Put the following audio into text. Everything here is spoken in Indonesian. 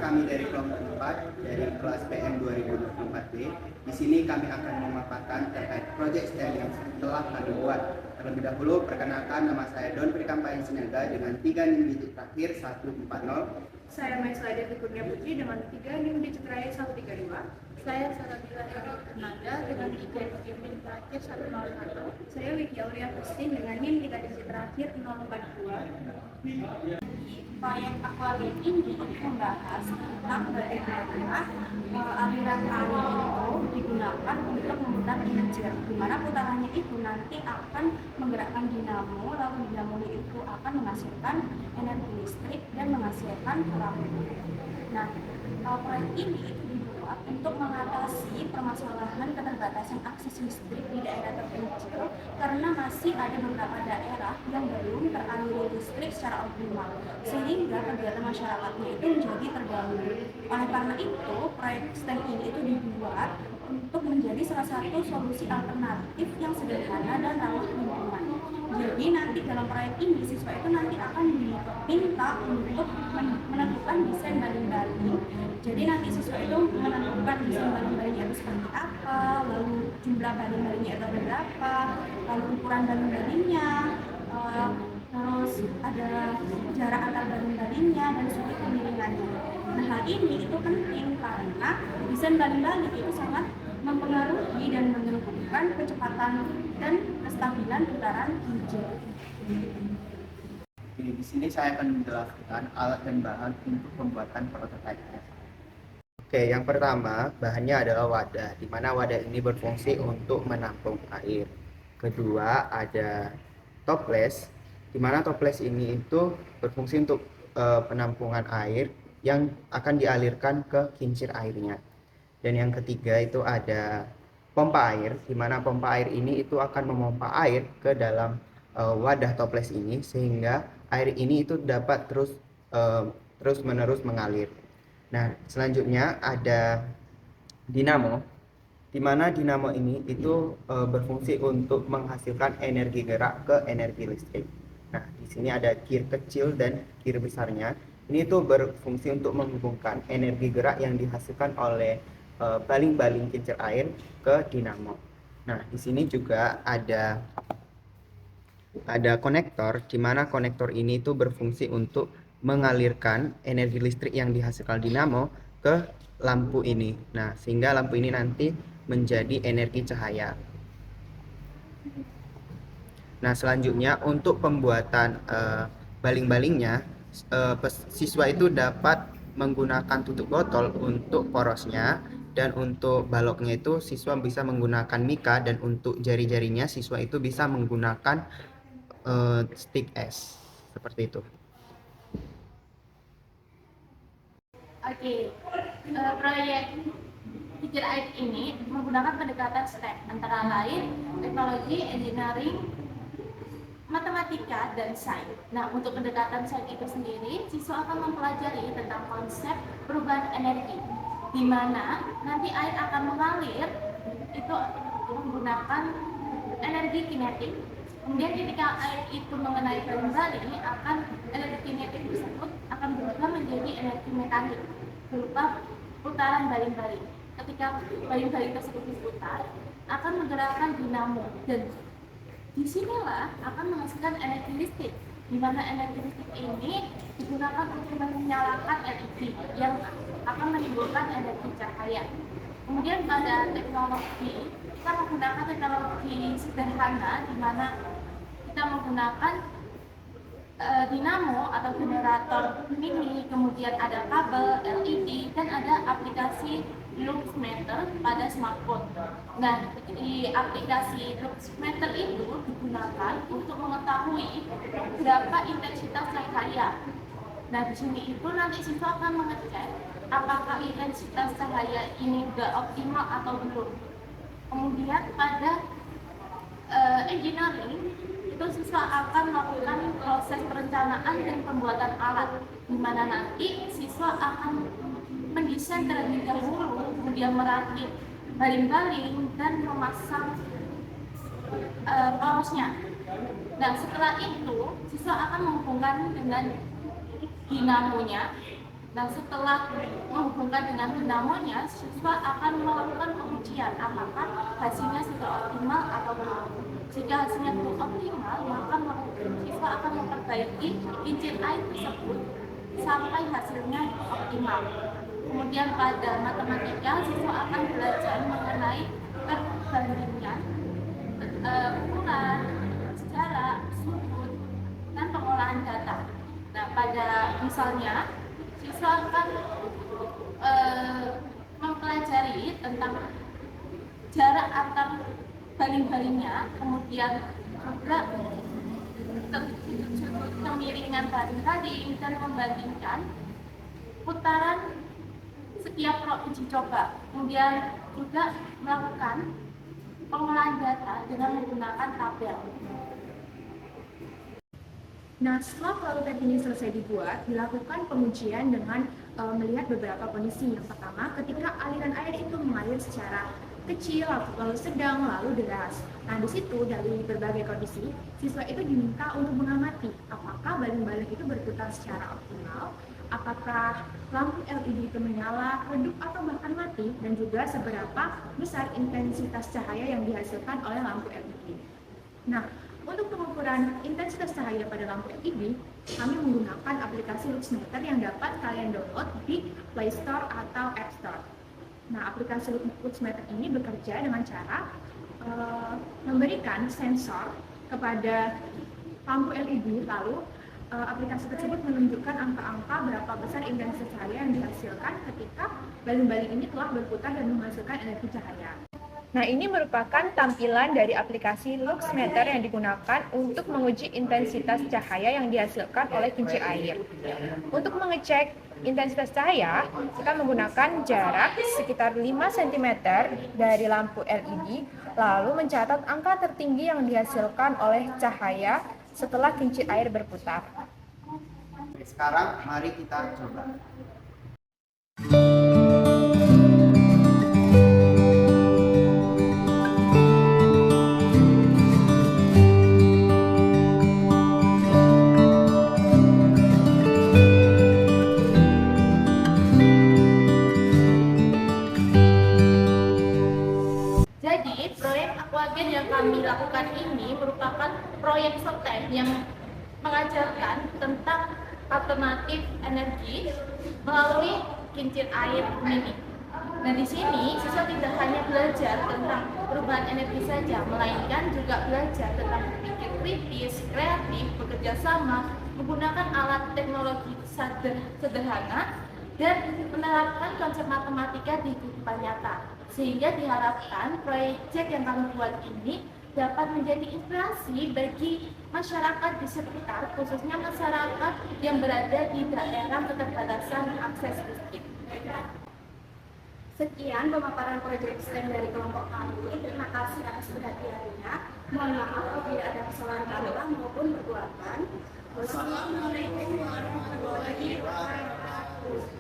kami dari kelompok 4 dari kelas PM 2024B. Di sini kami akan memaparkan terkait proyek STEM yang telah kami buat. Terlebih dahulu, perkenalkan nama saya Don Prikampayang Sinaga dengan 3 NIM digit terakhir 140. Saya Maisla Devi Kurnia Putri dengan 3 NIM digit terakhir 132. Saya Sarabila Hernanda dengan 3 NIM terakhir 101. Saya Widya Aulia Christine dengan NIM 3 digit terakhir 042. Proyek akuarium ini membahas tentang bagaimana aliran air itu digunakan untuk memutar energi, di mana putarannya itu nanti akan menggerakkan dinamo, lalu dinamo itu akan menghasilkan energi listrik dan menghasilkan lampu. Nah, proyek ini itu dibuat untuk mengatasi permasalahan keterbatasan akses listrik di daerah terpencil karena masih ada beberapa daerah yang belum teraliri listrik secara optimal, sehingga kegiatan masyarakatnya itu menjadi terganggu. Oleh karena itu, proyek STEM ini itu dibuat untuk menjadi salah satu solusi alternatif yang sederhana dan ramah lingkungan. Jadi nanti dalam proyek ini siswa itu nanti akan diminta untuk menentukan desain baling-baling. Jadi nanti siswa itu menentukan desain baling-balingnya itu seperti apa, lalu jumlah baling-balingnya itu ada berapa, lalu ukuran baling-balingnya, terus ada jarak antar baling-balingnya dan sudut kemiringannya. Nah, hal ini itu penting karena desain baling-baling itu sangat mempengaruhi dan menentukan kecepatan dan kestabilan putaran hijau. Di sini saya akan menjelaskan alat dan bahan untuk pembuatan prototipe. Oke, yang pertama bahannya adalah wadah, di mana wadah ini berfungsi untuk menampung air. Kedua ada toples, di mana toples ini itu berfungsi untuk penampungan air yang akan dialirkan ke kincir airnya. Dan yang ketiga itu ada pompa air, di mana pompa air ini itu akan memompa air ke dalam wadah toples ini sehingga air ini itu dapat terus menerus mengalir. Nah, selanjutnya ada dinamo, di mana dinamo ini itu berfungsi untuk menghasilkan energi gerak ke energi listrik. Nah, di sini ada gear kecil dan gear besarnya. Ini itu berfungsi untuk menghubungkan energi gerak yang dihasilkan oleh baling-baling kincir air ke dinamo. Nah, di sini juga ada konektor, di mana konektor ini itu berfungsi untuk mengalirkan energi listrik yang dihasilkan dinamo ke lampu ini. Nah, sehingga lampu ini nanti menjadi energi cahaya. Nah, selanjutnya untuk pembuatan baling-balingnya, siswa itu dapat menggunakan tutup botol untuk porosnya, dan untuk baloknya itu siswa bisa menggunakan mika, dan untuk jari-jarinya siswa itu bisa menggunakan stick es seperti itu. Oke, proyek kincir air ini menggunakan pendekatan STEM, antara lain teknologi, engineering, matematika, dan sains. Nah, untuk pendekatan sains itu sendiri, siswa akan mempelajari tentang konsep perubahan energi, di mana nanti air akan mengalir itu menggunakan energi kinetik. Kemudian ketika air itu mengenai baling-baling, energi kinetik tersebut akan berubah menjadi energi mekanik berupa putaran baling-baling. Ketika baling-baling tersebut diputar, akan menggerakkan dinamo, dan disinilah akan menghasilkan energi listrik, di mana energi listrik ini digunakan untuk menyalakan LED yang akan menimbulkan energi cahaya. Kemudian pada teknologi, kita menggunakan teknologi sederhana, di mana kita menggunakan dinamo atau generator mini, kemudian ada kabel LED, dan ada aplikasi Luxmeter pada smartphone. Nah, di aplikasi Luxmeter itu digunakan untuk mengetahui berapa intensitas cahaya. Nah, di sini itu nanti siswa akan mengecek apakah intensitas cahaya ini sudah optimal atau belum. Kemudian pada engineering itu siswa akan melakukan proses perencanaan dan pembuatan alat, di mana nanti siswa akan mendesain terlebih dahulu, kemudian merakit baling-baling dan memasang porosnya. Nah, setelah itu siswa akan menghubungkan dengan dinamonya. Nah, setelah menghubungkan dengan dinamonya, siswa akan melakukan pengujian apakah hasilnya sudah optimal atau belum. Jika hasilnya belum optimal, maka siswa akan memperbaiki kincir air tersebut sampai hasilnya optimal. Kemudian pada matematika, siswa akan belajar mengenai perbandingan ukuran, jarak, sudut, dan pengolahan data. Nah, pada misalnya siswa akan mempelajari tentang jarak antar baling-balingnya, kemudian juga kemiringan baling-baling, dan membandingkan putaran setiap uji coba. Kemudian juga melakukan pengolahan data dengan menggunakan tabel. Nah, setelah prototipe ini selesai dibuat, dilakukan pengujian dengan melihat beberapa kondisi. Yang pertama, ketika aliran air itu mengalir secara kecil, lalu sedang, lalu deras. Nah, di situ dari berbagai kondisi, siswa itu diminta untuk mengamati apakah baling-baling itu berputar secara optimal, apakah lampu LED itu menyala, redup, atau bahkan mati, dan juga seberapa besar intensitas cahaya yang dihasilkan oleh lampu LED. Nah, untuk pengukuran intensitas cahaya pada lampu LED, kami menggunakan aplikasi LuxMeter yang dapat kalian download di Play Store atau App Store. Nah, aplikasi LuxMeter ini bekerja dengan cara memberikan sensor kepada lampu LED, lalu aplikasi tersebut menunjukkan angka-angka berapa besar intensitas cahaya yang dihasilkan ketika baling-baling ini telah berputar dan menghasilkan energi cahaya. Nah, ini merupakan tampilan dari aplikasi LuxMeter yang digunakan untuk menguji intensitas cahaya yang dihasilkan oleh kincir air. Untuk mengecek intensitas cahaya, kita menggunakan jarak sekitar 5 cm dari lampu LED, lalu mencatat angka tertinggi yang dihasilkan oleh cahaya setelah kincir air berputar. Sekarang mari kita coba. Jadi, proyek Aquagen yang kami lakukan ini merupakan proyek STEM yang mengajarkan tentang alternatif energi melalui kincir air mini. Nah, di sini siswa tidak hanya belajar tentang perubahan energi saja, melainkan juga belajar tentang berpikir kritis, kreatif, bekerja sama, menggunakan alat teknologi sederhana, dan menerapkan konsep matematika di kehidupan nyata. Sehingga diharapkan proyek yang kami buat ini dapat menjadi inspirasi bagi masyarakat di sekitar, khususnya masyarakat yang berada di daerah keterbatasan akses listrik. Sekian pemaparan proyek STEM dari kelompok kami. Terima kasih atas perhatiannya. Mohon maaf apabila ada kesalahan kata maupun perbuatan. Wassalamualaikum warahmatullahi wabarakatuh.